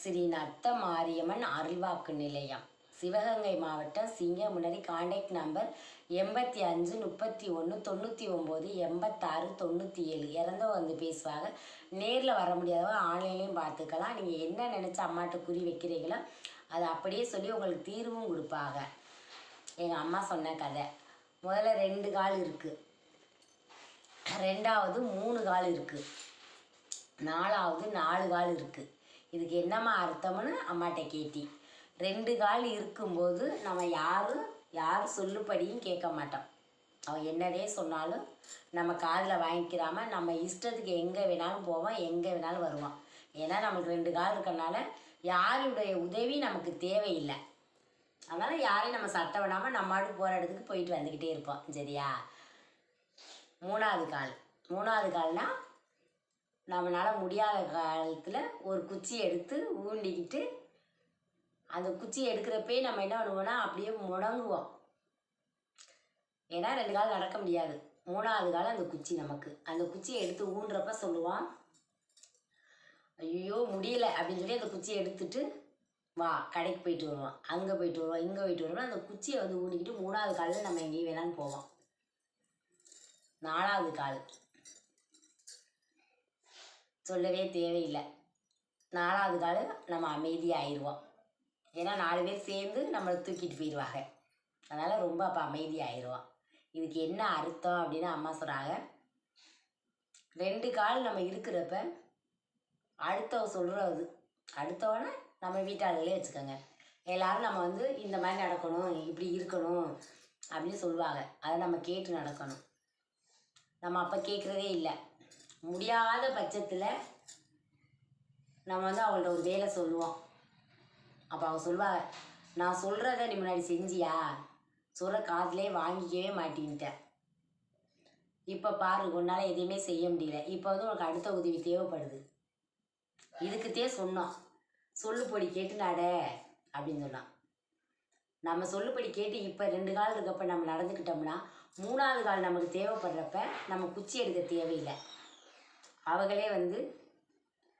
ஸ்ரீ நத்த மாரியம்மன் அருள்வாக்கு நிலையம், சிவகங்கை மாவட்டம், சிங்கமுனரி. Contact number 8531919697. இறந்தவங்க வந்து பேசுவாங்க. நேரில் வர முடியாதவங்க ஆன்லைன்லேயும் பார்த்துக்கலாம். நீங்கள் என்ன நினச்சி அம்மாட்ட குறி வைக்கிறீங்களோ அதை அப்படியே சொல்லி உங்களுக்கு தீர்வும் கொடுப்பாங்க. எங்கள் அம்மா சொன்ன கதை. முதல்ல 2 கால் இருக்குது, ரெண்டாவது 3 கால் இருக்குது, நாலாவது 4 கால் இருக்குது. இதுக்கு என்னம்மா அர்த்தம்னு அம்மாட்ட கேட்டி. 2 கால் இருக்கும்போது நம்ம யார் சொல்லுபடியும் கேட்க மாட்டோம். அவன் என்னதே சொன்னாலும் நம்ம காதில் வாங்கிக்கிறாமல் நம்ம இஷ்டத்துக்கு எங்கே வேணாலும் போவோம், எங்கே வேணாலும் வருவோம். ஏன்னா நமக்கு 2 கால் இருக்கிறனால யாருடைய உதவி நமக்கு தேவையில்லை. அதனால் யாரையும் நம்ம சட்டை விடாமல் நம்ம ஆடு போகிற இடத்துக்கு போயிட்டு வந்துக்கிட்டே இருப்போம். சரியா? 3வது கால்னால் நம்மளால் முடியாத காலத்தில் ஒரு குச்சி எடுத்து ஊண்டிக்கிட்டு அந்த குச்சியை எடுக்கிறப்பே நம்ம என்ன பண்ணுவோம்னா அப்படியே முடங்குவோம். ஏன்னா 2 கால் நடக்க முடியாது. 3வது கால் அந்த குச்சி நமக்கு. அந்த குச்சியை எடுத்து ஊன்றப்ப சொல்லுவான், ஐயோ முடியல அப்படின்னு சொல்லி அந்த குச்சியை எடுத்துட்டு வா கடைக்கு போயிட்டு வருவோம், அங்கே போயிட்டு வருவோம், இங்கே போயிட்டு வருவோம். அந்த குச்சியை வந்து ஊண்டிக்கிட்டு 3வது காலில் நம்ம எங்கேயும் வேணாலும் போவோம். 4வது கால் சொல்லவே தேவையில்லை. 4வது கால் நம்ம அமைதியாகிடுவோம். ஏன்னா 4 பேர் சேர்ந்து நம்மளை தூக்கிட்டு போயிடுவாங்க. அதனால் ரொம்ப அப்போ அமைதியாகிடுவோம். இதுக்கு என்ன அர்த்தம் அப்படின்னு அம்மா சொல்கிறாங்க. 2 கால் நம்ம இருக்கிறப்ப அடுத்தவனை நம்ம வீட்டாளர்களே வச்சுக்கோங்க. எல்லோரும் நம்ம வந்து இந்த மாதிரி நடக்கணும், இப்படி இருக்கணும் அப்படின்னு சொல்லுவாங்க. அதை நம்ம கேட்டு நடக்கணும். நம்ம அப்போ கேட்குறதே இல்லை. முடியாத பட்சத்தில் நம்ம வந்து அவங்கள்ட்ட ஒரு வேலை சொல்லுவோம். அப்போ அவங்க சொல்லுவாங்க, நான் சொல்கிறத நீ முன்னாடி செஞ்சியா, சொல்கிற காதிலே வாங்கிக்கவே மாட்டேன்ட்டேன். இப்போ பாரு உன்னால் எதையுமே செய்ய முடியல. இப்போ வந்து உனக்கு அடுத்த உதவி தேவைப்படுது. இதுக்குத்தே சொன்னோம், சொல்லுப்படி கேட்டு நட அப்படின்னு சொன்னான். நம்ம சொல்லுப்படி கேட்டு இப்போ 2 கால் இருக்கப்ப நம்ம நடந்துக்கிட்டோம்னா 3வது கால் நமக்கு தேவைப்படுறப்ப நம்ம குச்சி எடுக்க தேவையில்லை. அவங்களே வந்து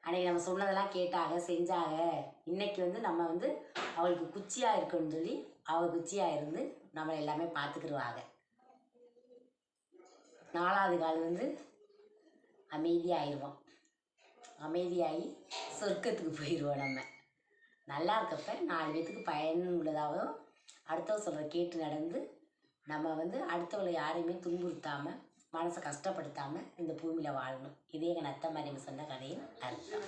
அன்றைக்கி நம்ம சொன்னதெல்லாம் கேட்டாங்க, செஞ்சாங்க. இன்றைக்கி வந்து நம்ம வந்து அவளுக்கு குச்சியாக இருக்குன்னு சொல்லி அவள் குச்சியாக இருந்து நம்மளை எல்லாமே பார்த்துக்கிடுவாங்க. 4வது கால் வந்து அமைதியாகிடுவோம். அமைதியாகி சொர்க்கத்துக்கு போயிடுவோம். நம்ம நல்லா இருக்கப்ப 4 பேத்துக்கு பயனுள்ளதாகவும் அடுத்தவங்க சொல்கிற கேட்டு நடந்து நம்ம வந்து அடுத்தவங்களை யாரையுமே துன்புறுத்தாமல் மனசை கஷ்டப்படுத்தாமல் இந்த பூமியில் வாழணும். இதே எங்கள் நத்த மாரியம்மன் சொன்ன கதையின் அர்த்தம்.